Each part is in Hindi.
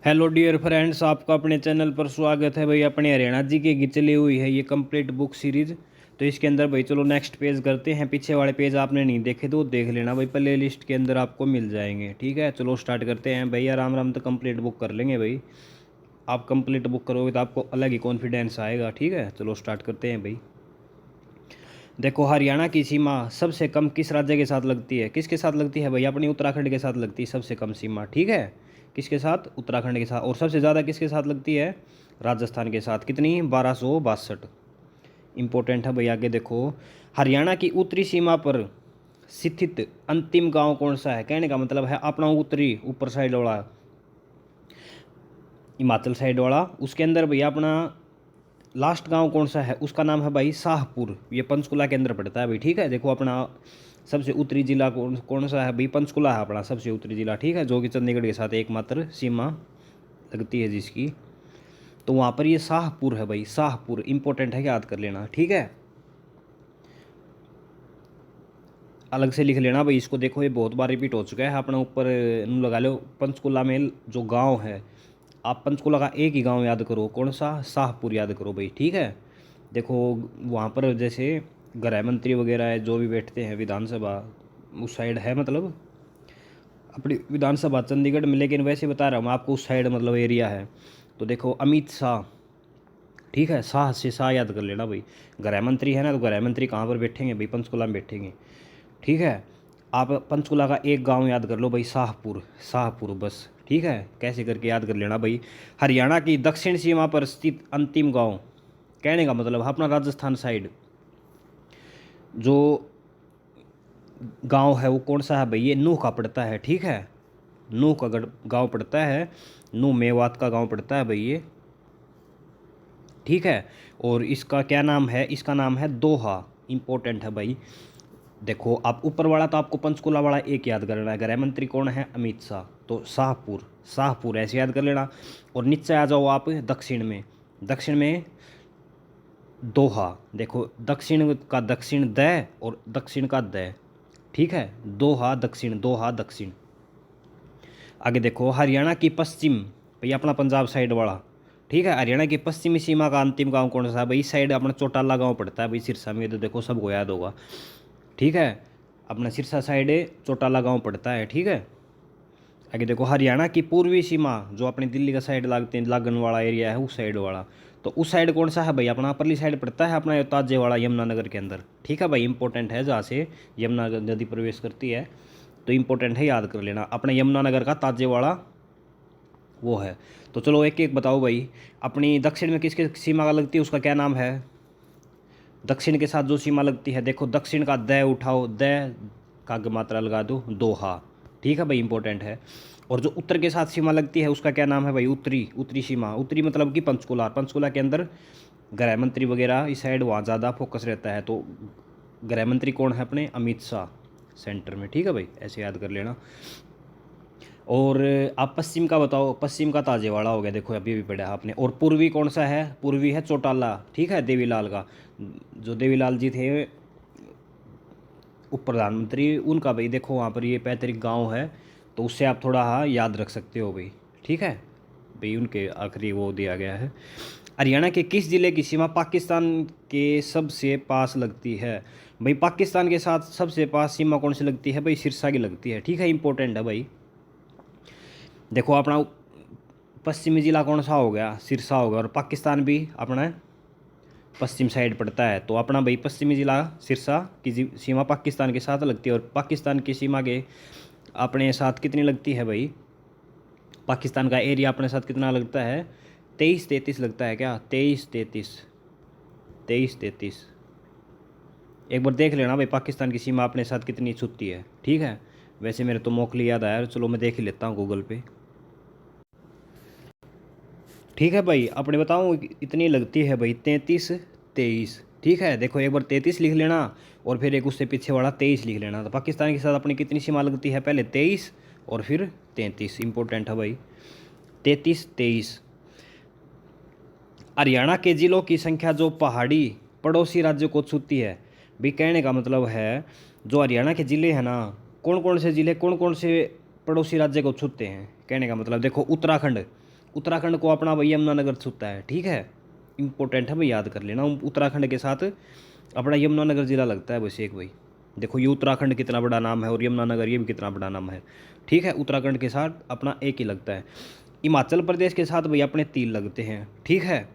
हेलो डियर फ्रेंड्स, आपका अपने चैनल पर स्वागत है भाई। अपने हरियाणा जी की चली हुई है ये कंप्लीट बुक सीरीज। तो इसके अंदर भाई चलो नेक्स्ट पेज करते हैं। पीछे वाले पेज आपने नहीं देखे तो देख लेना भाई, प्ले लिस्ट के अंदर आपको मिल जाएंगे। ठीक है, चलो स्टार्ट करते हैं भाई। आराम आराम तो कंप्लीट बुक कर लेंगे भाई। आप कंप्लीट बुक करोगे तो आपको अलग ही कॉन्फिडेंस आएगा। ठीक है, चलो स्टार्ट करते हैं भाई। देखो, हरियाणा की सीमा सबसे कम किस राज्य के साथ लगती है? किसके साथ लगती है भाई? अपनी उत्तराखंड के साथ लगती है सबसे कम सीमा। ठीक है, किसके साथ? उत्तराखंड के साथ। और सबसे ज़्यादा किसके साथ लगती है? राजस्थान के साथ। कितनी? 1262। इंपॉर्टेंट है भाई। आगे देखो, हरियाणा की उत्तरी सीमा पर स्थित अंतिम गांव कौन सा है? कहने का मतलब है अपना उत्तरी ऊपर साइड वाला, हिमाचल साइड वाला, उसके अंदर भैया अपना लास्ट गांव कौन सा है? उसका नाम है भाई शाहपुर। ये पंचकुला के अंदर पड़ता है भाई। ठीक है, देखो अपना सबसे उत्तरी जिला कौन कौन सा है भाई? पंचकुला है अपना सबसे उत्तरी जिला। ठीक है, जो कि चंडीगढ़ के साथ एकमात्र सीमा लगती है जिसकी। तो वहाँ पर ये शाहपुर है भाई, शाहपुर। इंपॉर्टेंट है, याद कर लेना। ठीक है, अलग से लिख लेना भाई इसको। देखो, ये बहुत बार रिपीट हो चुका है अपना। ऊपर नू लगा लो। पंचकुला में जो गांव है, आप पंचकुला का एक ही गांव याद करो। कौन सा? शाहपुर याद करो भाई। ठीक है, देखो वहाँ पर जैसे गृह मंत्री वगैरह है जो भी बैठते हैं, विधानसभा उस साइड है, मतलब अपनी विधानसभा चंडीगढ़ में। लेकिन वैसे बता रहा हूँ मैं आपको, उस साइड मतलब एरिया है। तो देखो अमित शाह। ठीक है, शाह से शाह याद कर लेना भाई। गृह मंत्री है ना, तो गृह मंत्री कहाँ पर बैठेंगे भाई? पंचकुला में बैठेंगे। ठीक है, आप पंचकुला का एक गांव याद कर लो भाई, शाहपुर। शाहपुर बस। ठीक है, कैसे करके याद कर लेना भाई। हरियाणा की दक्षिण सीमा पर स्थित अंतिम गांव, कहने का मतलब अपना राजस्थान साइड जो गांव है वो कौन सा है भाई? ये नूह का पड़ता है। ठीक है, नूह का गांव पड़ता है। नूह मेवात का गांव पड़ता है भाई ये। ठीक है, और इसका क्या नाम है? इसका नाम है दोहा। इंपॉर्टेंट है भाई। देखो, आप ऊपर वाला तो आपको पंचकुला वाला एक याद कर लेना है। गृह मंत्री कौन है? अमित शाह। तो शाहपुर, शाहपुर ऐसे याद कर लेना। और नीचे आ जाओ आप दक्षिण में। दक्षिण में दोहा। देखो, दक्षिण का दक्षिण द और दक्षिण का द। ठीक है, दोहा दक्षिण, दोहा दक्षिण। आगे देखो, हरियाणा की पश्चिम, भाई अपना पंजाब साइड वाला। ठीक है, हरियाणा की पश्चिमी सीमा का अंतिम गांव कौन सा है भाई? इस साइड अपना चौटाला गांव पड़ता है भाई, सिरसा में। तो देखो सबको याद होगा। ठीक है, अपना सिरसा साइड चौटाला गांव पड़ता है। ठीक है, आगे देखो, हरियाणा की पूर्वी सीमा जो अपनी दिल्ली का साइड लागते हैं, लागन वाला एरिया है उस साइड वाला। तो उस साइड कौन सा है भाई? अपना परली साइड पड़ता है अपना ताजे वाला, यमुनानगर के अंदर। ठीक है भाई, इंपॉर्टेंट है, जहाँ से यमुना नदी प्रवेश करती है। तो इंपॉर्टेंट है, याद कर लेना। अपना यमुनानगर का ताजे वाला वो है। तो चलो एक एक बताओ भाई। अपनी दक्षिण में किसके सीमा का लगती है, उसका क्या नाम है? दक्षिण के साथ जो सीमा लगती है, देखो दक्षिण का द उठाओ, द का मात्रा लगा दो, दोहा। ठीक है भाई, इंपॉर्टेंट है। और जो उत्तर के साथ सीमा लगती है उसका क्या नाम है भाई? उत्तरी, उत्तरी सीमा। उत्तरी मतलब कि पंचकुला। पंचकुला के अंदर गृह मंत्री वगैरह इस साइड वहाँ ज़्यादा फोकस रहता है। तो गृह मंत्री कौन है? अपने अमित शाह, सेंटर में। ठीक है भाई, ऐसे याद कर लेना। और आप पश्चिम का बताओ। पश्चिम का ताजेवाड़ा हो गया, देखो अभी भी पढ़ा है आपने। और पूर्वी कौन सा है? पूर्वी है चौटाला। ठीक है, देवीलाल का, जो देवीलाल जी थे उप प्रधानमंत्री, उनका भाई। देखो वहाँ पर ये पैतृक गांव है, तो उससे आप थोड़ा हाँ याद रख सकते हो भाई। ठीक है भाई, उनके आखिरी वो दिया गया है। हरियाणा के किस जिले की सीमा पाकिस्तान के सबसे पास लगती है? भाई पाकिस्तान के साथ सबसे पास सीमा कौन सी लगती है भाई? सिरसा की लगती है। ठीक है, इंपॉर्टेंट है भाई। देखो अपना पश्चिमी जिला कौन सा हो गया? सिरसा हो गया। और पाकिस्तान भी अपना पश्चिम साइड पड़ता है। तो अपना भाई पश्चिमी जिला सिरसा की सीमा पाकिस्तान के साथ लगती है। और पाकिस्तान की सीमा के अपने साथ कितनी लगती है भाई? पाकिस्तान का एरिया अपने साथ कितना लगता है? 23-33 लगता है क्या? 23-33, 23-33। एक बार देख लेना भाई, पाकिस्तान की सीमा अपने साथ कितनी छूती है। ठीक है, वैसे मेरे तो मोकली याद आया, चलो मैं देख ही लेता हूँ गूगल पे। ठीक है भाई, अपने बताऊँ इतनी लगती है भाई, 33-23। ठीक है, देखो एक बार 33 लिख लेना और फिर एक उससे पीछे वाला 23 लिख लेना। तो पाकिस्तान के साथ अपनी कितनी सीमा लगती है? पहले 23 और फिर 33। इंपॉर्टेंट है भाई, 33-23। हरियाणा के जिलों की संख्या जो पहाड़ी पड़ोसी राज्यों को छूती है, भी कहने का मतलब है जो हरियाणा के ज़िले हैं ना, कौन कौन से ज़िले कौन कौन से पड़ोसी राज्य को छूते हैं? कहने का मतलब देखो, उत्तराखंड, उत्तराखंड को अपना भाई यमुनानगर छूता है, ठीक है। इंपॉर्टेंट है भाई, याद कर लेना। उत्तराखंड के साथ अपना यमुनानगर ज़िला लगता है बस एक भाई। देखो ये उत्तराखंड कितना बड़ा नाम है और यमुनानगर ये भी कितना बड़ा नाम है, ठीक है। उत्तराखंड के साथ अपना एक ही लगता है। हिमाचल प्रदेश के साथ भाई अपने 3 लगते हैं, ठीक है।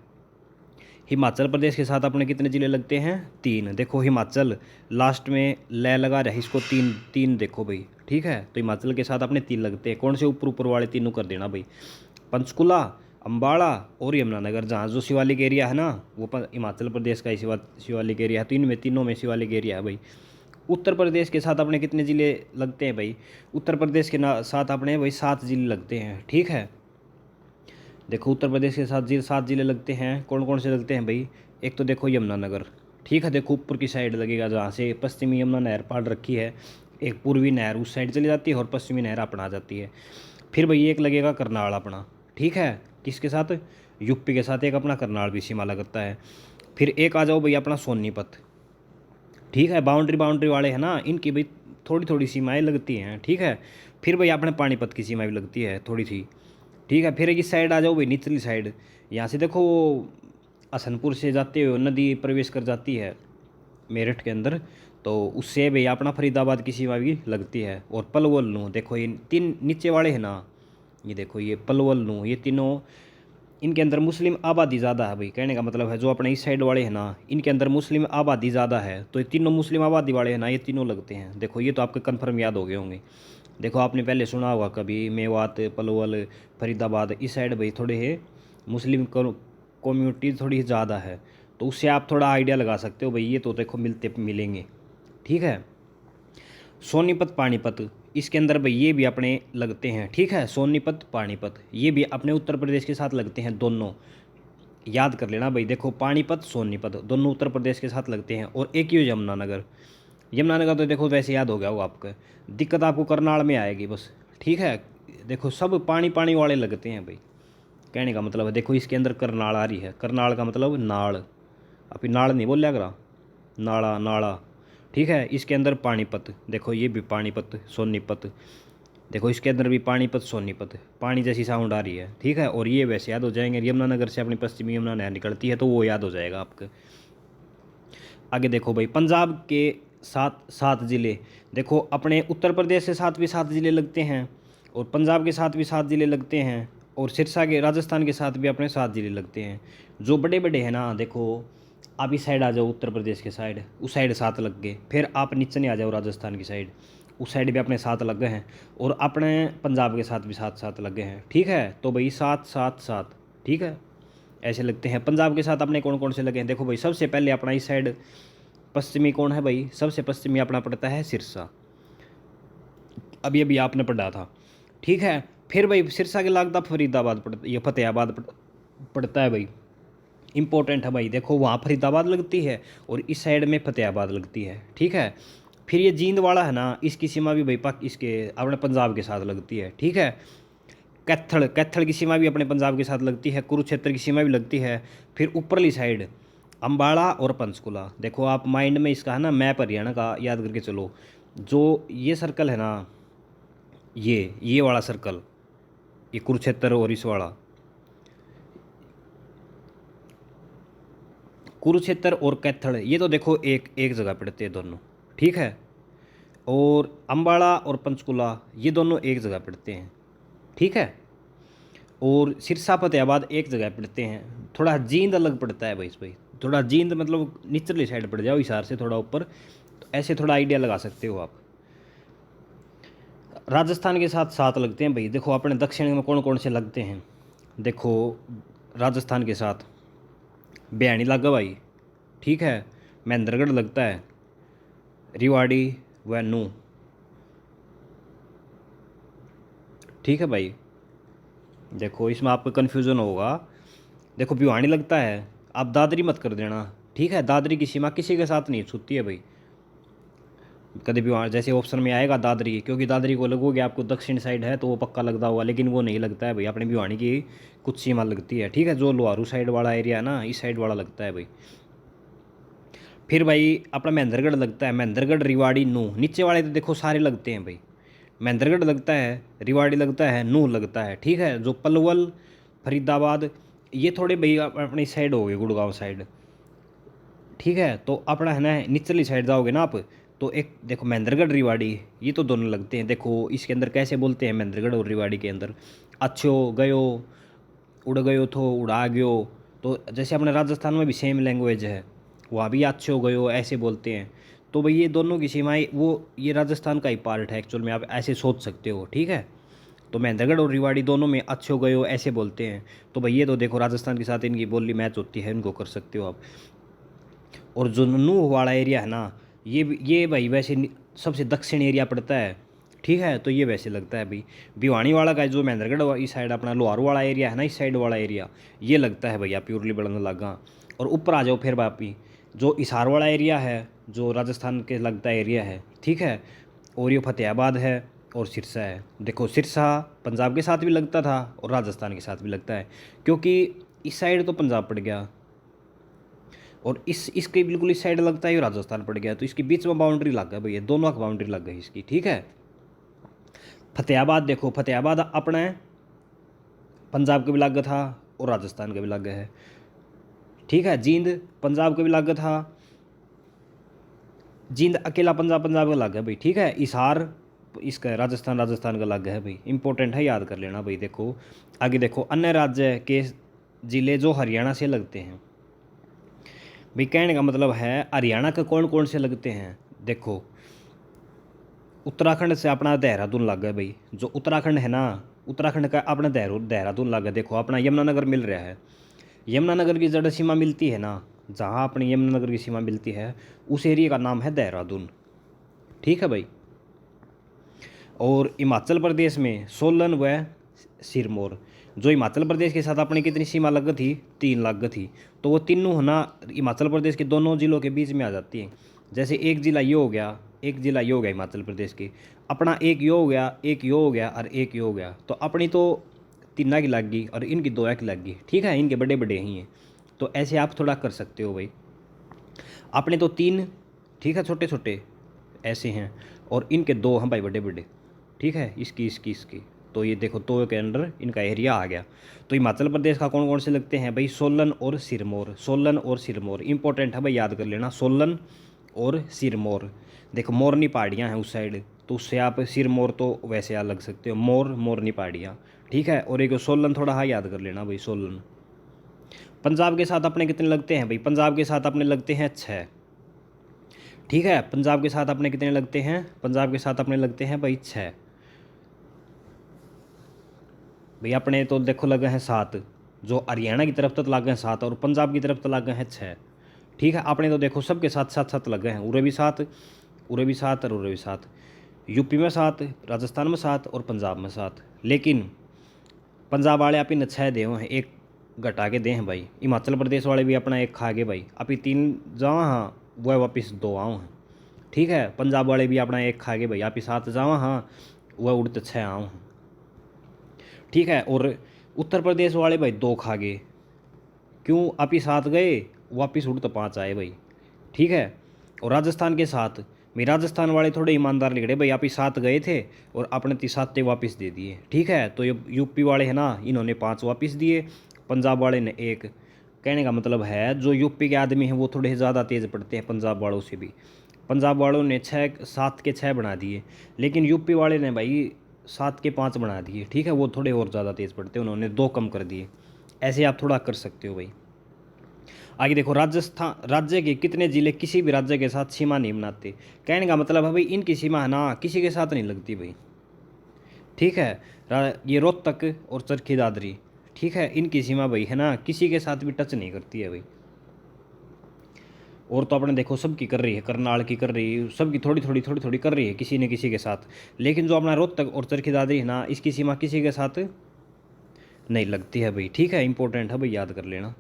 हिमाचल प्रदेश के साथ अपने कितने ज़िले लगते हैं? 3। देखो हिमाचल लास्ट में ले लगा रहा है, इसको 3 3 देखो भाई, ठीक है। तो हिमाचल के साथ अपने 3 लगते हैं। कौन से? ऊपर ऊपर वाले तीनों कर देना भाई, पंचकुला, अम्बाड़ा और यमुनानगर। जहाँ जो शिवालिक एरिया है ना, वो हिमाचल प्रदेश का ही शिवालिक एरिया है। तो इनमें तीनों में शिवालिक एरिया है भाई। उत्तर प्रदेश के साथ अपने कितने ज़िले लगते हैं भाई? उत्तर प्रदेश के साथ अपने भाई 7 ज़िले लगते हैं, ठीक है। देखो उत्तर प्रदेश के साथ 7 ज़िले लगते हैं। कौन कौन से लगते हैं भाई? एक तो देखो यमुनानगर, ठीक है। देखो ऊपर की साइड लगेगा, जहाँ से पश्चिमी यमुना नहर पार रखी है। एक पूर्वी नहर उस साइड चली जाती है और पश्चिमी नहर अपना आ जाती है। फिर भाई एक लगेगा करनाल अपना, ठीक है। किसके साथ? यूपी के साथ एक अपना करनाल भी सीमा लगता है। फिर एक आ जाओ भाई अपना सोनीपत, ठीक है। बाउंड्री वाले हैं ना, इनकी भाई थोड़ी थोड़ी सीमाएँ लगती हैं, ठीक है। फिर भाई अपने पानीपत की सीमा भी लगती है थोड़ी सी, ठीक है। फिर इस साइड आ जाओ भाई, निचली साइड। यहाँ से देखो हसनपुर से जाते हुए नदी प्रवेश कर जाती है मेरठ के अंदर, तो उससे भाई अपना फरीदाबाद की सीमा भी लगती है। और पलवल नू, देखो ये 3 नीचे वाले हैं ना, ये देखो ये पलवल नू, ये तीनों, इनके अंदर मुस्लिम आबादी ज़्यादा है भाई। कहने का मतलब है जो अपने इस साइड वाले हैं ना, इनके अंदर मुस्लिम आबादी ज़्यादा है, तो ये तीनों मुस्लिम आबादी वाले हैं ना, ये तीनों लगते हैं। देखो ये तो आपके कन्फर्म याद हो गए होंगे। देखो आपने पहले सुना होगा कभी, मेवात, पलवल, फरीदाबाद, इस साइड भाई थोड़े है मुस्लिम कम्युनिटी थोड़ी ज़्यादा है, तो उससे आप थोड़ा आइडिया लगा सकते हो भाई ये तो देखो मिलेंगे, ठीक है। सोनीपत, पानीपत, इसके अंदर भाई ये भी अपने लगते हैं, ठीक है। सोनीपत, पानीपत ये भी अपने उत्तर प्रदेश के साथ लगते हैं दोनों, याद कर लेना भाई। देखो पानीपत, सोनीपत दोनों उत्तर प्रदेश के साथ लगते हैं। और एक ही यमुनानगर। यमुनानगर तो देखो वैसे याद हो गया होगा आपका, दिक्कत आपको करनाल में आएगी बस, ठीक है। देखो सब पानी पानी वाले लगते हैं भाई, कहने का मतलब है। देखो इसके अंदर करनाल आ रही है, करनाल का मतलब नाड़, अभी नाड़ नहीं बोल करा, नाड़ा नाड़ा, ठीक है। इसके अंदर पानीपत, देखो ये भी पानीपत, सोनीपत, देखो इसके अंदर भी पानीपत, सोनीपत, पानी जैसी साउंड आ रही है, ठीक है। और ये वैसे याद हो जाएंगे, यमुनानगर से अपनी पश्चिमी यमुना नहर निकलती है, तो वो याद हो जाएगा आपके। आगे देखो भाई पंजाब के 7 ज़िले, देखो अपने उत्तर प्रदेश के साथ भी 7 ज़िले लगते हैं, और पंजाब के साथ भी 7 ज़िले लगते हैं, और सिरसा के राजस्थान के साथ भी अपने 7 ज़िले लगते हैं। जो बड़े बड़े हैं ना, देखो आप इस साइड आ जाओ उत्तर प्रदेश के साइड, उस साइड 7 लग गए। फिर आप नीचे नहीं आ जाओ राजस्थान की साइड, उस साइड भी अपने 7 लग गए हैं, और अपने पंजाब के साथ भी 7 लग गए हैं, ठीक है। तो भाई 7 7 7, ठीक है, ऐसे लगते हैं। पंजाब के साथ अपने कौन कौन से लगे हैं? देखो भाई सबसे पहले अपना इस साइड पश्चिमी कौन है भाई? सबसे पश्चिमी अपना पड़ता है सिरसा, अभी अभी आपने पढ़ा था, ठीक है। फिर भाई सिरसा के लगता फरीदाबाद पड़ता, ये फतेहाबाद पड़ता है भाई, इंपॉर्टेंट है भाई। देखो वहाँ फरीदाबाद लगती है और इस साइड में फतेहाबाद लगती है, ठीक है। फिर ये जींद वाला है ना, इसकी सीमा भी भाई इसके अपने पंजाब के साथ लगती है, ठीक है। कैथल की सीमा भी अपने पंजाब के साथ लगती है, कुरुक्षेत्र की सीमा भी लगती है। फिर ऊपरली साइड अम्बाड़ा और पंचकुला, देखो आप माइंड में इसका है ना मैप हरियाणा का याद करके चलो। जो ये सर्कल है ना, ये वाला सर्कल, ये कुरुक्षेत्र और इस वाला, कुरुक्षेत्र और कैथल, ये तो देखो एक एक जगह पड़ते हैं दोनों, ठीक है। और अम्बाड़ा और पंचकुला ये दोनों एक जगह पड़ते हैं, ठीक है। और सिरसा फतेहाबाद एक जगह पड़ते हैं। थोड़ा जींद अलग पड़ता है भाई, थोड़ा जींद मतलब निचली साइड पड़ जाओ हिसार से थोड़ा ऊपर, तो ऐसे थोड़ा आइडिया लगा सकते हो आप। राजस्थान के साथ 7 लगते हैं भाई। देखो अपने दक्षिण में कौन कौन से लगते हैं? देखो राजस्थान के साथ बयानी लगा भाई, ठीक है। महेंद्रगढ़ लगता है, रिवाड़ी व नू, ठीक है भाई। देखो इसमें आपको कन्फ्यूज़न होगा, देखो भिवानी लगता है, आप दादरी मत कर देना, ठीक है। दादरी की सीमा किसी के साथ नहीं छूती है भाई, कभी भी वहाँ जैसे ऑप्शन में आएगा दादरी, क्योंकि दादरी को लगोगे आपको दक्षिण साइड है तो वो पक्का लगता होगा, लेकिन वो नहीं लगता है भाई। अपने भिवानी की कुछ सीमा लगती है, ठीक है। जो लोहारू साइड वाला एरिया है ना, इस साइड वाला लगता है भाई। फिर भाई अपना महेंद्रगढ़ लगता है, महेंद्रगढ़, रिवाड़ी, नूह, नीचे वाले तो देखो सारे लगते हैं भाई। महेंद्रगढ़ लगता है, रिवाड़ी लगता है, नूह लगता है, ठीक है। जो पलवल फरीदाबाद, ये थोड़े भाई अपनी साइड हो गए, गुड़गांव साइड। ठीक है, तो अपना है ना निचली साइड जाओगे ना आप, तो एक देखो महेंद्रगढ़ रेवाड़ी, ये तो दोनों लगते हैं। देखो इसके अंदर कैसे बोलते हैं महेंद्रगढ़ और रेवाड़ी के अंदर, अच्छो गयो, उड़ गयो थो, उड़ा गयो। तो जैसे अपने राजस्थान में भी सेम लैंग्वेज है, वहाँ भी अच्छो गयो ऐसे बोलते हैं। तो भाई ये दोनों की सीमाएँ, वो ये राजस्थान का ही पार्ट है एक्चुअल में, आप ऐसे सोच सकते हो। ठीक है, तो महेंद्रगढ़ और रेवाड़ी दोनों में अच्छो गयो ऐसे बोलते हैं। तो भाई ये तो देखो राजस्थान के साथ इनकी बोली मैच होती है, इनको कर सकते हो आप। और जो नूह वाला एरिया है ना, ये भाई वैसे सबसे दक्षिण एरिया पड़ता है। ठीक है, तो ये वैसे लगता है भाई भिवानी वाला का जो महेंद्रगढ़ इस साइड अपना लोहारू वाला एरिया है ना, इस साइड वाला एरिया ये लगता है भैया प्योरली बढ़ने लगा। और ऊपर आ जाओ फिर वापी, जो हिसार वाला एरिया है जो राजस्थान के लगता एरिया है। ठीक है, और ये फतेहाबाद है और सिरसा है। देखो सिरसा पंजाब के साथ भी लगता था और राजस्थान के साथ भी लगता है, क्योंकि इस साइड तो पंजाब पड़ गया और इसके बिल्कुल इस साइड लगता है ये राजस्थान पड़ गया, तो इसके बीच में बाउंड्री लग गया भैया, दोनों की बाउंड्री लग गई इसकी। ठीक है, फतेहाबाद देखो, फतेहाबाद अपना है पंजाब के भी लग था और राजस्थान का भी लग है। ठीक है, जींद पंजाब के भी लग था, जींद अकेला पंजाब का लग है भाई। ठीक है, हिसार इसका राजस्थान का लग है भाई, इंपॉर्टेंट है, याद कर लेना भाई। देखो आगे देखो, अन्य राज्य के जिले जो हरियाणा से लगते हैं। भाई कहने का मतलब है हरियाणा के कौन कौन से लगते हैं। देखो उत्तराखंड से अपना देहरादून लग गया भाई, जो उत्तराखंड है ना, उत्तराखंड का अपना देहरादून लग गया। देखो अपना यमुनानगर मिल रहा है, यमुनानगर की जड़ सीमा मिलती है ना, जहाँ अपनी यमुनानगर की सीमा मिलती है उस एरिया का नाम है देहरादून। ठीक है भाई, और हिमाचल प्रदेश में सोलन व सिरमौर, जो हिमाचल प्रदेश के साथ अपनी कितनी सीमा लग थी, 3 लग थी। तो वो तीनों है ना हिमाचल प्रदेश के दोनों जिलों के बीच में आ जाती हैं। जैसे एक जिला ये हो गया, एक जिला ये हो गया हिमाचल प्रदेश के, अपना एक ये हो गया, एक ये हो गया और एक ये हो गया। तो अपनी तो 3 की लग गई और इनकी 2 की लग गई। ठीक है, इनके बड़े बड़े ही हैं, तो ऐसे आप थोड़ा कर सकते हो भाई। अपने तो 3, ठीक है, छोटे छोटे ऐसे हैं, और इनके 2 हैं भाई बड़े बड़े। ठीक है, इसकी तो ये देखो 2 के अंडर इनका एरिया आ गया। तो हिमाचल प्रदेश का कौन कौन से लगते हैं भाई, सोलन और सिरमौर, सोलन और सिरमौर इंपॉर्टेंट है भाई, याद कर लेना, सोलन और सिरमौर। देखो मोरनी पहाड़ियाँ हैं उस साइड, तो उससे आप सिरमौर तो वैसे याद लग सकते हो, मोरनी पहाड़ियाँ। ठीक है, और एक सोलन थोड़ा हाँ याद कर लेना भाई, सोलन। पंजाब के साथ अपने कितने लगते हैं भाई, पंजाब के साथ अपने लगते हैं 6। ठीक है, पंजाब के साथ अपने कितने लगते हैं, पंजाब के साथ अपने लगते हैं भाई 6। भाई अपने तो देखो लगे हैं 7, जो हरियाणा की तरफ तक लगे हैं 7 और पंजाब की तरफ तक लगे हैं 6। ठीक है, अपने तो देखो सबके साथ 7 लगे हैं, उरे भी 7, उरे भी 7 और उरे भी 7, यूपी में 7, राजस्थान में 7 और पंजाब में 7। लेकिन पंजाब वाले आप इन 6 दे हैं, एक घटा के दे हैं भाई। हिमाचल प्रदेश वाले भी अपना एक खा गए भाई, आप 3 जाओ हाँ, वह वापिस 2 आओ हैं। ठीक है, पंजाब वाले भी अपना एक खा गए भाई, आप 7 जाओ हाँ, वह उड़ते 6 आओ हैं। ठीक है, और उत्तर प्रदेश वाले भाई 2 खा गए, क्यों, आप 7 गए वापिस उड़ते 5 आए भाई। ठीक है, और राजस्थान के साथ भाई, राजस्थान वाले थोड़े ईमानदार निकले भाई, आप 7 गए थे और अपने 7 वापस दे दिए। ठीक है, तो ये यूपी वाले हैं ना, इन्होंने 5 वापस दिए, पंजाब वाले ने 1। कहने का मतलब है जो यूपी के आदमी हैं वो थोड़े ज़्यादा तेज़ पड़ते हैं पंजाब वालों से भी। पंजाब वालों ने 7 के 6 बना दिए, लेकिन यूपी वाले ने भाई 7 के 5 बना दिए। ठीक है, वो थोड़े और ज़्यादा तेज़ पड़ते हैं, उन्होंने 2 कम कर दिए। ऐसे आप थोड़ा कर सकते हो भाई। आगे देखो, राजस्थान राज्य के कितने जिले किसी भी राज्य के साथ सीमा नहीं बनाते। कहने का मतलब है भाई इनकी सीमा है ना किसी के साथ नहीं लगती भाई। ठीक है, ये रोहतक और चरखी दादरी, ठीक है, इनकी सीमा भाई है ना किसी के साथ भी टच नहीं करती है भाई। और तो अपने देखो सबकी कर रही है, करनाल की कर रही है, सबकी थोड़ी थोड़ी कर रही है किसी न किसी के साथ। लेकिन जो अपना रोहतक और चरखी दादरी है ना, इसकी सीमा किसी के साथ नहीं लगती है भाई। ठीक है, इंपॉर्टेंट है भाई, याद कर लेना।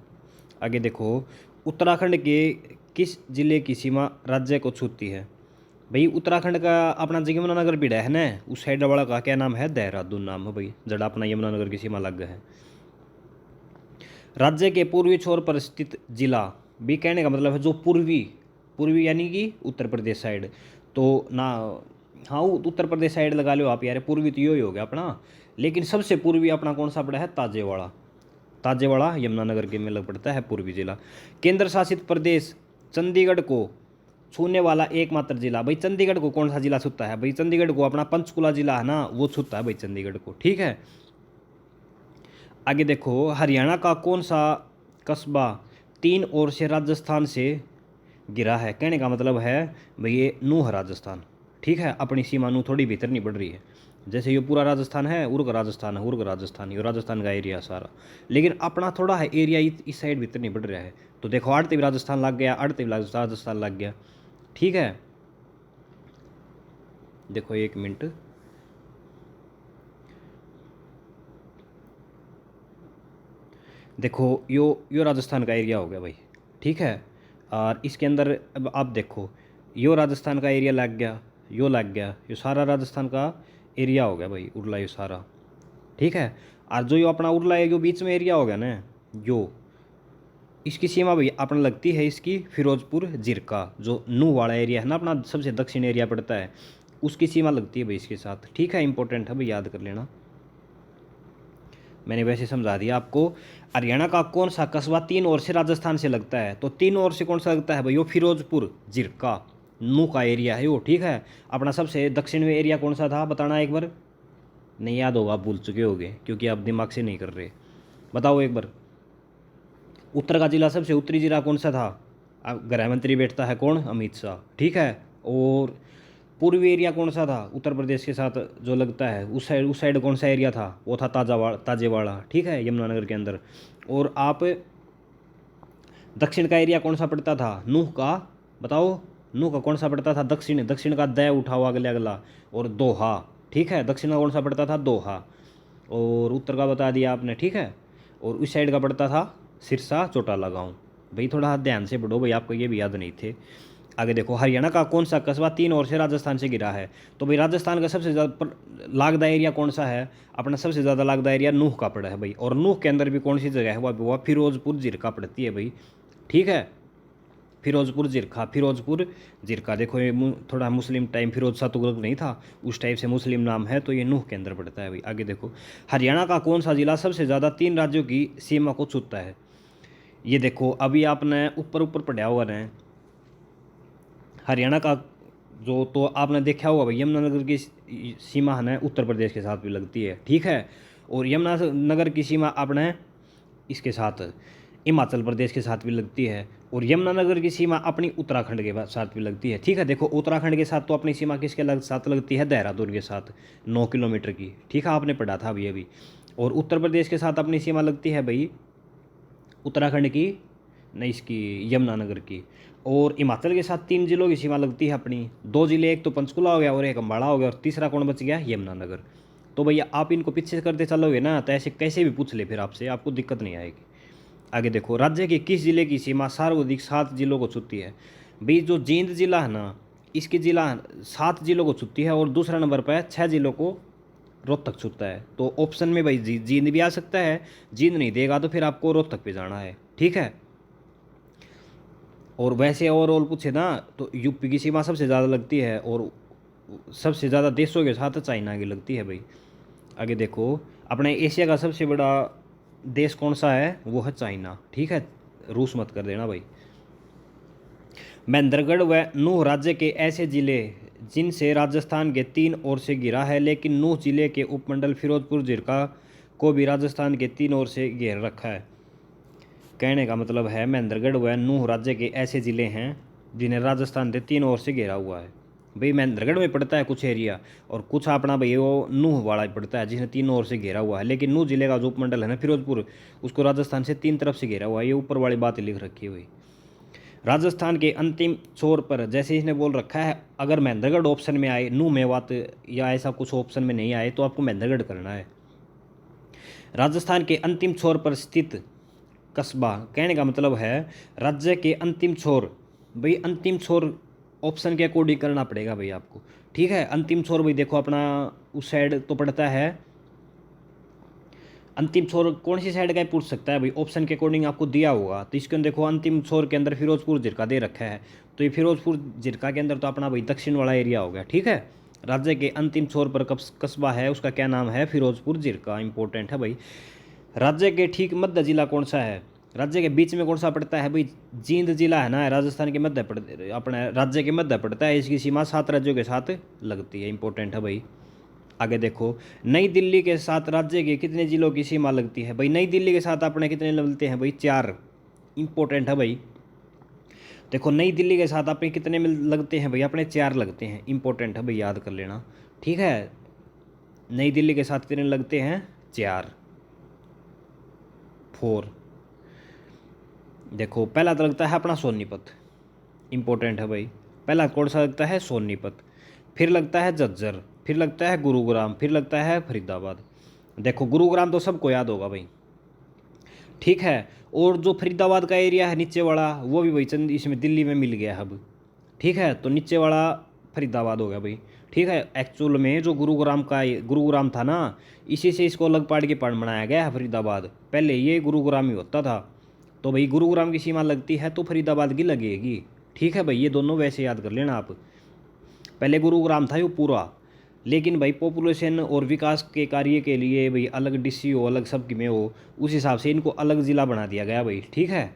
आगे देखो, उत्तराखंड के किस जिले की सीमा राज्य को छूती है। भाई उत्तराखंड का अपना जो यमुनानगर भी है ना, उस साइड वाला का क्या नाम है, देहरादून नाम है भाई, जड़ा अपना यमुनानगर की सीमा लग है। राज्य के पूर्वी छोर पर स्थित जिला, भी कहने का मतलब है जो पूर्वी यानी कि उत्तर प्रदेश साइड, तो ना, हाँ उत्तर प्रदेश साइड लगा लो आप यार, पूर्वी तो यो ही हो गया अपना। लेकिन सबसे पूर्वी अपना कौन सा पड़ा है, ताजेवाड़ा। ताजेवाड़ा यमुनानगर के में लग पड़ता है पूर्वी जिला। केंद्र शासित प्रदेश चंडीगढ़ को छूने वाला एकमात्र जिला, भाई चंडीगढ़ को कौन सा जिला छूता है? भाई चंडीगढ़ को अपना पंचकुला जिला है ना, वो छूता है भाई चंडीगढ़ को, ठीक है। आगे देखो, हरियाणा का कौन सा कस्बा 3 ओर से राजस्थान से गिरा है? कहने का मतलब है भाई ये नूह राजस्थान, ठीक है। अपनी सीमा नू थोड़ी भीतर नहीं बढ़ रही है, जैसे ये पूरा राजस्थान है, उर्ग राजस्थान है, उर्ग राजस्थान, ये राजस्थान का एरिया सारा, लेकिन अपना थोड़ा है एरिया इस साइड भीतर नहीं बढ़ रहा है। तो देखो आड़ते भी राजस्थान लग गया, आड़ते भी राजस्थान लग गया, ठीक है। देखो 1 मिनट, देखो यो राजस्थान का एरिया हो गया भाई, ठीक है। और इसके अंदर अब आप देखो, यो राजस्थान का एरिया लग गया, यो लग गया, यो सारा राजस्थान का एरिया हो गया भाई, उरला यो सारा, ठीक है। और जो यो अपना उरला है, यो बीच में एरिया हो गया ना, यो इसकी सीमा भाई अपना लगती है इसकी फिरोजपुर जिरका, जो नूह वाला एरिया है ना अपना, सबसे दक्षिण एरिया पड़ता है, उसकी सीमा लगती है भाई इसके साथ, ठीक है। इंपॉर्टेंट है भाई, याद कर लेना, मैंने वैसे समझा दिया आपको। हरियाणा का कौन सा कस्बा 3 ओर से राजस्थान से लगता है? तो 3 ओर से कौन सा लगता है भाई? वो फिरोजपुर जिरका नू का एरिया है वो, ठीक है। अपना सबसे दक्षिण में एरिया कौन सा था बताना एक बार, नहीं याद होगा, आप भूल चुके होगे क्योंकि आप दिमाग से नहीं कर रहे, बताओ एक बार। उत्तर का जिला सबसे उत्तरी जिला कौन सा था? अब गृह मंत्री बैठता है कौन? अमित शाह, ठीक है। और पूर्वी एरिया कौन सा था उत्तर प्रदेश के साथ जो लगता है, उस साइड कौन सा एरिया था? वो था ताजेवाड़ा, ठीक है, यमुनानगर के अंदर। और आप दक्षिण का एरिया कौन सा पड़ता था? नूह का, बताओ नूह का कौन सा पड़ता था? दक्षिण, दक्षिण का दै उठाओ अगले अगला, और दोहा, ठीक है। दक्षिण का कौन सा पड़ता था? दोहा। और उत्तर का बता दिया आपने, ठीक है। और उस साइड का पड़ता था सिरसा चौटाला गाँव। भाई थोड़ा ध्यान से पढ़ो भाई, आपको ये भी याद नहीं थे। आगे देखो, हरियाणा का कौन सा कस्बा 3 ओर से राजस्थान से घिरा है? तो भाई राजस्थान का सबसे ज़्यादा लागदा एरिया कौन सा है? अपना सबसे ज़्यादा लागदा एरिया नूह का पड़ा है भाई। और नूह के अंदर भी कौन सी जगह है? वह फिरोजपुर जिरका पड़ती है भाई, ठीक है। फिरोजपुर जिरका, फिरोजपुर जिरका। देखो ये थोड़ा मुस्लिम टाइम, फिरोज शाह तुगलक नहीं था उस टाइप से मुस्लिम नाम है, तो ये नूह के अंदर पड़ता है भाई। आगे देखो, हरियाणा का कौन सा जिला सबसे ज़्यादा 3 राज्यों की सीमा को छूता है? ये देखो अभी आपने ऊपर ऊपर पढ़ा हुआ है हरियाणा का जो, तो आपने देखा होगा भाई यमुनानगर की सीमा है ना उत्तर प्रदेश के साथ भी लगती है, ठीक है। और यमुनानगर की सीमा अपने इसके साथ हिमाचल प्रदेश के साथ भी लगती है। और यमुनानगर की सीमा अपनी उत्तराखंड के साथ भी लगती है, ठीक है। देखो उत्तराखंड के साथ तो अपनी सीमा किसके साथ लगती है? देहरादून के साथ, 9 किलोमीटर की, ठीक है, आपने पढ़ा था अभी अभी। और उत्तर प्रदेश के साथ अपनी सीमा लगती है भाई उत्तराखंड की, नहीं इसकी यमुनानगर की। और हिमाचल के साथ 3 जिलों की सीमा लगती है अपनी, 2 जिले, एक तो पंचकुला हो गया और एक अम्बाड़ा हो गया, और तीसरा कौन बच गया? यमुनानगर। तो भैया आप इनको पीछे से करते चलोगे ना, तो ऐसे कैसे भी पूछ ले फिर आपसे, आपको दिक्कत नहीं आएगी। आगे देखो, राज्य के किस जिले की सीमा सर्वाधिक 7 जिलों को छूती है? भाई जो जींद जिला है ना, इसकी जिला 7 जिलों को छूती है, और दूसरा नंबर पर 6 जिलों को रोहतक छूता है। तो ऑप्शन में भाई जींद भी आ सकता है, जींद नहीं देगा तो फिर आपको रोहतक पे जाना है, ठीक है। और वैसे ओवरऑल पूछे ना तो यूपी की सीमा सबसे ज़्यादा लगती है, और सबसे ज़्यादा देशों के साथ चाइना की लगती है भाई। आगे देखो, अपने एशिया का सबसे बड़ा देश कौन सा है? वो है चाइना, ठीक है, रूस मत कर देना भाई। महेंद्रगढ़ व नूह राज्य के ऐसे जिले जिनसे राजस्थान के 3 ओर से घिरा है, लेकिन नूह जिले के उपमंडल फिरोजपुर जिरका को भी राजस्थान के 3 ओर से घेर रखा है। कहने का मतलब है महेंद्रगढ़ व नूह राज्य के ऐसे ज़िले हैं जिन्हें राजस्थान के 3 ओर से घेरा हुआ है। भाई महेंद्रगढ़ में पड़ता है कुछ एरिया, और कुछ अपना भाई वो नूह वाला पड़ता है जिसने 3 ओर से घेरा हुआ है। लेकिन नूह जिले का जो उपमंडल है ना फिरोजपुर, उसको राजस्थान से 3 तरफ से घेरा हुआ है, ये ऊपर वाली बात लिख रखी है भाई। राजस्थान के अंतिम छोर पर, जैसे इसने बोल रखा है, अगर महेंद्रगढ़ ऑप्शन में आए, नूह मेवात या ऐसा कुछ ऑप्शन में नहीं आए, तो आपको महेंद्रगढ़ करना है। राजस्थान के अंतिम छोर पर स्थित कस्बा, कहने का मतलब है राज्य के अंतिम छोर, भाई अंतिम छोर ऑप्शन के अकॉर्डिंग करना पड़ेगा भाई आपको, ठीक है। अंतिम छोर भाई देखो अपना उस साइड तो पड़ता है, अंतिम छोर कौन सी साइड का पूछ सकता है भाई, ऑप्शन के अकॉर्डिंग आपको दिया होगा। तो इसके अंदर देखो अंतिम छोर के अंदर फिरोजपुर जिरका दे रखा है, तो ये फिरोजपुर जिरका के अंदर तो अपना भाई दक्षिण वाला एरिया हो गया, ठीक है। राज्य के अंतिम छोर पर कस्बा है, उसका क्या नाम है? फिरोजपुर जिरका। इंपॉर्टेंट है भाई। राज्य के ठीक मध्य जिला कौन सा है? राज्य के बीच में कौन सा पड़ता है भाई? जींद जिला है ना, राजस्थान के मध्य अपने राज्य के मध्य पड़ता है। इसकी सीमा 7 राज्यों के साथ लगती है। इंपॉर्टेंट है भाई। आगे देखो, नई दिल्ली के साथ राज्य के कितने जिलों की सीमा लगती है? भाई नई दिल्ली के साथ अपने कितने लगते हैं भाई? 4। इंपॉर्टेंट है भाई। देखो नई दिल्ली के साथ अपने कितने लगते हैं भाई? अपने 4 लगते हैं। इंपॉर्टेंट है भाई, याद कर लेना। ठीक है, नई दिल्ली के साथ कितने लगते हैं? 4, 4। देखो पहला तो लगता है अपना सोनीपत। इंपॉर्टेंट है भाई। पहला कौन सा लगता है? सोनीपत। फिर लगता है झज्जर, फिर लगता है गुरुग्राम, फिर लगता है फरीदाबाद। देखो गुरुग्राम तो सबको याद होगा भाई। ठीक है, और जो फरीदाबाद का एरिया है नीचे वाला, वो भी भाई चंद इसमें दिल्ली में मिल गया अब। ठीक है, तो नीचे वाला फरीदाबाद हो गया भाई। ठीक है, एक्चुअल में जो गुरुग्राम था ना, इसी से इसको अलग पार्ट के पार्ट बनाया गया है फरीदाबाद। पहले ये गुरुग्राम ही होता था। तो भाई गुरुग्राम की सीमा लगती है तो फरीदाबाद की लगेगी। ठीक है भाई, ये दोनों वैसे याद कर लेना आप। पहले गुरुग्राम था ये पूरा, लेकिन भाई पॉपुलेशन और विकास के कार्य के लिए भाई अलग डीसी हो, अलग सब में हो, उस हिसाब से इनको अलग ज़िला बना दिया गया भाई। ठीक है,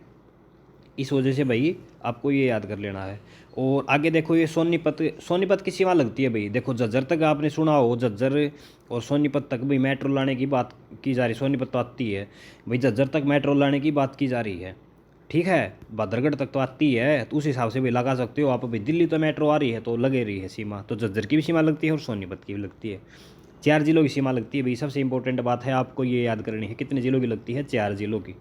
इस वजह से भाई आपको ये याद कर लेना है। और आगे देखो, ये सोनीपत की सीमा लगती है भाई। देखो झज्जर तक आपने सुना हो, झज्जर और सोनीपत तक भाई मेट्रो लाने की बात की जा रही। सोनीपत तो आती है भाई, झज्जर तक मेट्रो लाने की बात की जा रही है। ठीक है, भद्रगढ़ तक तो आती है, तो उस हिसाब से भी लगा सकते हो आप भाई। दिल्ली तो मेट्रो आ रही है तो लगे रही है सीमा, तो झज्जर की भी सीमा लगती है और सोनीपत की भी लगती है। 4 जिलों की सीमा लगती है भाई। सबसे इंपॉर्टेंट बात है आपको ये याद करनी है, कितने जिलों की लगती है? 4 जिलों की।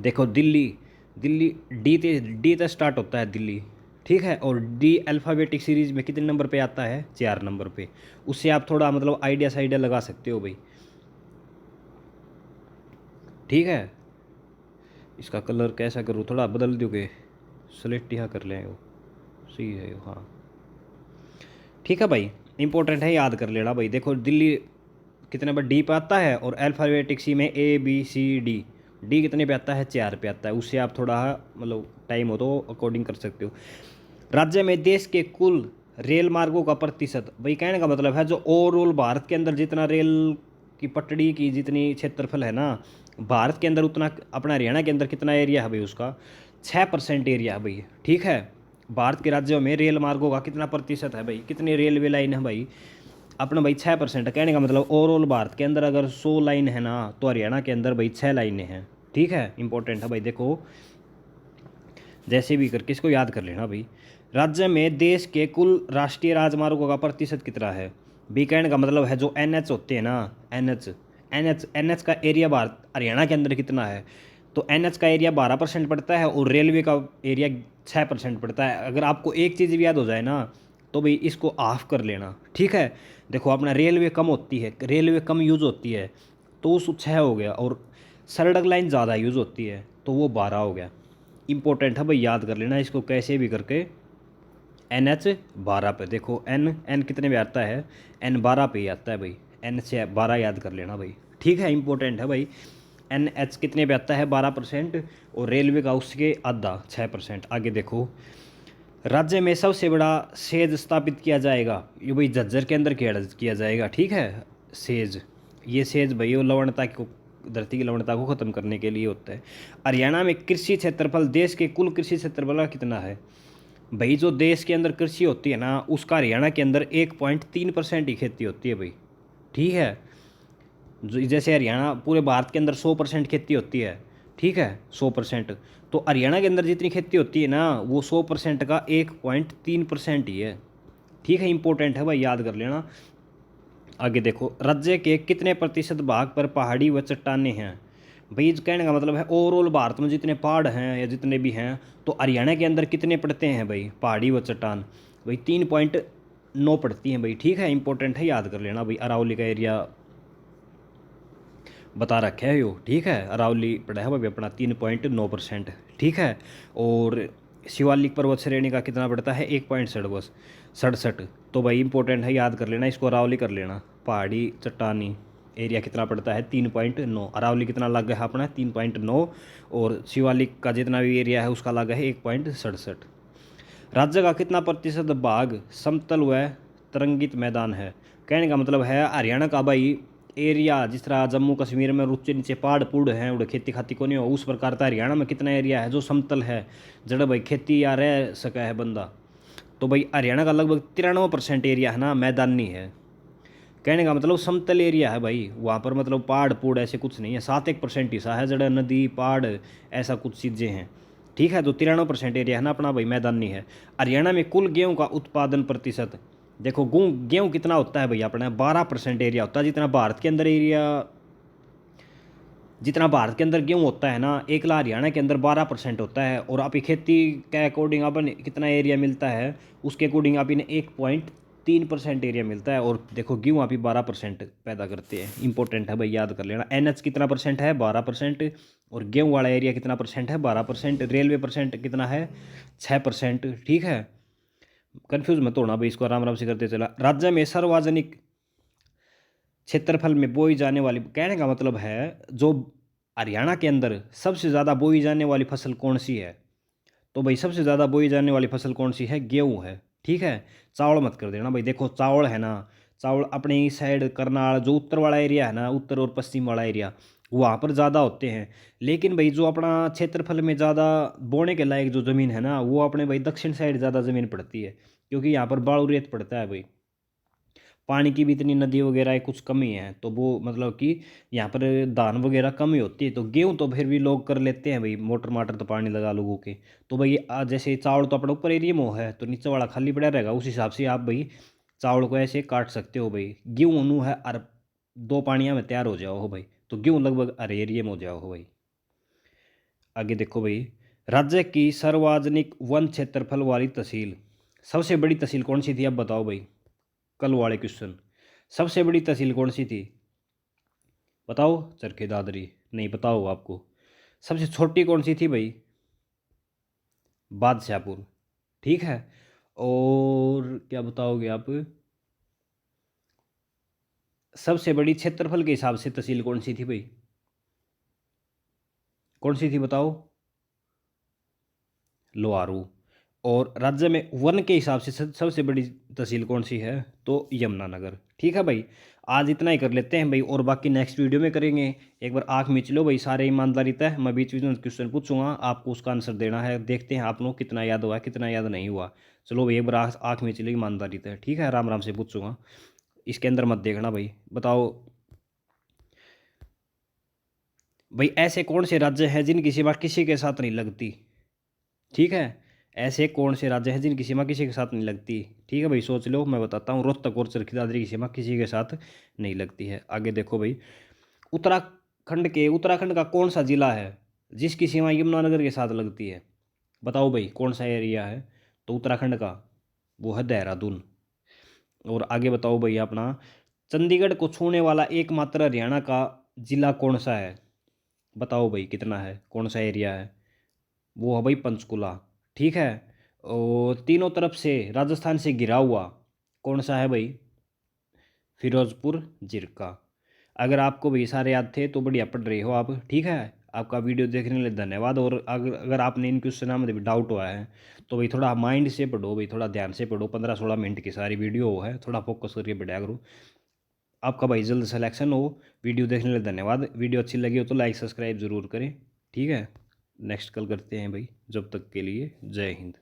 देखो दिल्ली, दिल्ली डी से स्टार्ट होता है दिल्ली। ठीक है, और डी अल्फ़ाबेटिक सीरीज में कितने नंबर पे आता है? 4 नंबर पे। उससे आप थोड़ा मतलब आइडिया लगा सकते हो भाई। ठीक है, इसका कलर कैसा करूँ, थोड़ा बदल दोगे? स्लेटी हाँ कर लें, वो सही है हाँ। ठीक है भाई, इंपॉर्टेंट है, याद कर लेना भाई। देखो दिल्ली कितने पर डी पे आता है, और अल्फ़ाबेटिक सी में ABCD। डी कितने पे आता है? 4 पे आता है। उससे आप थोड़ा मतलब टाइम हो तो अकॉर्डिंग कर सकते हो। राज्य में देश के कुल रेल मार्गों का प्रतिशत, भाई कहने का मतलब है जो ओवरऑल भारत के अंदर जितना रेल की पटड़ी की जितनी क्षेत्रफल है ना भारत के अंदर, उतना अपना हरियाणा के अंदर कितना एरिया है भाई? उसका 6% एरिया है भाई। ठीक है, भारत के राज्यों में रेल मार्गों का कितना प्रतिशत है भाई? कितनी रेलवे लाइन है भाई? अपना भाई 6%। कहने का मतलब ओवरऑल भारत के अंदर अगर 100 लाइन है ना, तो हरियाणा के अंदर भाई 6 लाइनें हैं। ठीक है, इंपॉर्टेंट है भाई। देखो जैसे भी करके इसको याद कर लेना भाई। राज्य में देश के कुल राष्ट्रीय राजमार्गों का प्रतिशत कितना है? बी कहने का मतलब है जो NH होते हैं ना, NH का एरिया भारत हरियाणा के अंदर कितना है? तो NH का एरिया 12% पड़ता है, और रेलवे का एरिया 6% पड़ता है। अगर आपको एक चीज़ भी याद हो जाए ना, तो भाई इसको ऑफ कर लेना। ठीक है, देखो अपना रेलवे कम होती है, रेलवे कम यूज़ होती है, तो उस 6 हो गया, और सड़क लाइन ज़्यादा यूज़ होती है तो वो 12 हो गया। इंपॉर्टेंट है भाई, याद कर लेना इसको कैसे भी करके। NH 12 पे। देखो N कितने में आता है? N 12 पे ही आता है भाई। N से 12 याद कर लेना भाई। ठीक है, इंपॉर्टेंट है भाई। NH कितने पे आता है? 12%, और रेलवे का उसके आधा 6%। आगे देखो, राज्य में सबसे बड़ा सेज स्थापित किया जाएगा, ये भाई झज्जर के अंदर किया जाएगा। ठीक है, सेज, ये सेज भाई वो लवणता को, धरती की लवणता को ख़त्म करने के लिए होता है। हरियाणा में कृषि क्षेत्रफल देश के कुल कृषि क्षेत्रफल का कितना है? भाई जो देश के अंदर कृषि होती है ना, उसका हरियाणा के अंदर 1.3% ही खेती होती है भाई। ठीक है, जैसे हरियाणा पूरे भारत के अंदर 100% खेती होती है। ठीक है, 100%, तो हरियाणा के अंदर जितनी खेती होती है ना, वो 100% का 1.3% ही है। ठीक है, इंपॉर्टेंट है भाई, याद कर लेना। आगे देखो, राज्य के कितने प्रतिशत भाग पर पहाड़ी व चट्टानें हैं? भाई कहने का मतलब है ओवरऑल भारत में जितने पहाड़ हैं या जितने भी हैं, तो हरियाणा के अंदर कितने पड़ते हैं भाई पहाड़ी व चट्टान? भाई 3.9 पड़ती हैं भाई। ठीक है, इंपॉर्टेंट है, याद कर लेना भाई। अरावली का एरिया बता रखा है यो। ठीक है, अरावली पड़ा है भाई अपना 3.9%। ठीक है, और शिवालिक पर्वत श्रेणी का कितना पड़ता है? 1.67। तो भाई इंपॉर्टेंट है, याद कर लेना इसको, अरावली कर लेना। पहाड़ी चट्टानी एरिया कितना पड़ता है? 3.9। अरावली कितना लग है अपना? 3.9, और शिवालिक का जितना भी एरिया है उसका लग है 1.67। राज्य का कितना प्रतिशत भाग समतल व तरंगित मैदान है? कहने का मतलब है हरियाणा का भाई एरिया जिस तरह जम्मू कश्मीर में ऊंचे नीचे पहाड़ पुड़ हैं उड़े खेती खाती को नहीं हो उस प्रकार का हरियाणा में कितना एरिया है जो समतल है जड़ भाई खेती या रह सका है बंदा। तो भाई हरियाणा का लगभग 93% एरिया है ना मैदानी है। कहने का मतलब समतल एरिया है भाई, वहाँ पर मतलब पहाड़ पूड़ ऐसे कुछ नहीं है। 7-1% हिस्सा है जड़ा नदी पहाड़ ऐसा कुछ चीज़ें हैं। ठीक है, तो 93% एरिया है ना अपना भाई मैदानी है। हरियाणा में कुल गेहूं का उत्पादन प्रतिशत देखो, गेहूं कितना होता है भाई अपना 12% एरिया होता है। जितना भारत के अंदर गेहूँ होता है ना, एकला हरियाणा के अंदर 12% होता है। और आप खेती के अकॉर्डिंग अपन कितना एरिया मिलता है उसके अकॉर्डिंग आप इन्हें 1.3% एरिया मिलता है। और देखो गेहूँ आप ही 12% पैदा करते हैं। इंपॉर्टेंट है भाई, याद कर लेना। NH कितना परसेंट है 12%। और गेहूँ वाला एरिया कितना परसेंट है 12%। रेलवे परसेंट कितना है 6%। ठीक है, कन्फ्यूज मत होना भाई, इसको आराम आराम से करते चला। राज्य में सार्वजनिक क्षेत्रफल में बोई जाने वाली, कहने का मतलब है जो हरियाणा के अंदर सबसे ज़्यादा बोई जाने वाली फसल कौन सी है। तो भाई सबसे ज़्यादा बोई जाने वाली फसल कौन सी है, गेहूँ है। ठीक है, चावल मत कर देना भाई। देखो चावल है ना, चावल अपने इस साइड करनाल जो उत्तर वाला एरिया है ना, उत्तर और पश्चिम वाला एरिया, वहाँ पर ज़्यादा होते हैं। लेकिन भाई जो अपना क्षेत्रफल में ज़्यादा बोने के लायक जो ज़मीन है ना, वो अपने भाई दक्षिण साइड ज़्यादा ज़मीन पड़ती है। क्योंकि यहाँ पर बालू रेत पड़ता है भाई, पानी की भी इतनी नदी वगैरह कुछ कमी है, तो वो मतलब कि यहाँ पर धान वगैरह कम ही होती है। तो गेहूँ तो फिर भी लोग कर लेते हैं भाई, मोटर माटर तो पानी लगा लोगों के। तो भाई जैसे चावल तो अपने ऊपर एरिया में है तो नीचे वाला खाली पड़ा रहेगा, उस हिसाब से आप भाई चावल को ऐसे काट सकते हो भाई। गेहूँ नू है अर 2 पानिया में तैयार हो जाओ हो भाई, तो गेहूँ लगभग अरे एरिया में हो जाओ हो भाई। आगे देखो भाई, राज्य की सार्वजनिक वन क्षेत्रफल वाली तहसील, सबसे बड़ी तहसील कौन सी थी अब बताओ भाई। कल वाले क्वेश्चन, सबसे बड़ी तहसील कौन सी थी बताओ। चरखी दादरी नहीं बताओ आपको। सबसे छोटी कौन सी थी भाई, बादशाहपुर। ठीक है, और क्या बताओगे आप, सबसे बड़ी क्षेत्रफल के हिसाब से तहसील कौन सी थी भाई, कौन सी थी बताओ। लोहारू। और राज्य में वन के हिसाब से सबसे बड़ी तहसील कौन सी है, तो यमुनानगर। ठीक है भाई, आज इतना ही कर लेते हैं भाई, और बाकी नेक्स्ट वीडियो में करेंगे। एक बार आँख मीच लो भाई, सारे ईमानदारी तय, मैं बीच बीच में क्वेश्चन पूछूंगा, आपको उसका आंसर देना है। देखते हैं आप लोग कितना याद हुआ कितना याद नहीं हुआ। चलो भाई, एक बार आँख मीच लो, ईमानदारी तय। ठीक है, आराम आराम से पूछूंगा, इसके अंदर मत देखना भाई। बताओ भाई, ऐसे कौन से राज्य हैं जिनकी सीमा किसी के साथ नहीं लगती। ठीक है, ऐसे कौन से राज्य हैं जिनकी सीमा किसी के साथ नहीं लगती। ठीक है भाई, सोच लो, मैं बताता हूँ। रोहतक और चरखी दादरी की सीमा किसी के साथ नहीं लगती है। आगे देखो भाई, उत्तराखंड का कौन सा जिला है जिसकी सीमा यमुनानगर के साथ लगती है। बताओ भाई कौन सा एरिया है, तो उत्तराखंड का वो है देहरादून। और आगे बताओ भाई अपना, चंडीगढ़ को छूने वाला एकमात्र हरियाणा का जिला कौन सा है। बताओ भाई कितना है, कौन सा एरिया है, वो है भाई पंचकुला। ठीक है, और तीनों तरफ से राजस्थान से घिरा हुआ कौन सा है भाई, फिरोजपुर जिरका। अगर आपको भाई सारे याद थे तो बढ़िया पढ़ रहे हो आप। ठीक है, आपका वीडियो देखने के लिए धन्यवाद। और अगर आपने इन क्वेश्चन में भी डाउट हुआ है तो भाई थोड़ा माइंड से पढ़ो भाई, थोड़ा ध्यान से पढ़ो। 15-16 मिनट की सारी वीडियो है, थोड़ा फोकस करके पढ़ा करो। आपका भाई जल्द सिलेक्शन हो। वीडियो देखने के लिए धन्यवाद। वीडियो अच्छी लगी हो तो लाइक सब्सक्राइब ज़रूर करें। ठीक है, नेक्स्ट कल करते हैं भाई, जब तक के लिए जय हिंद।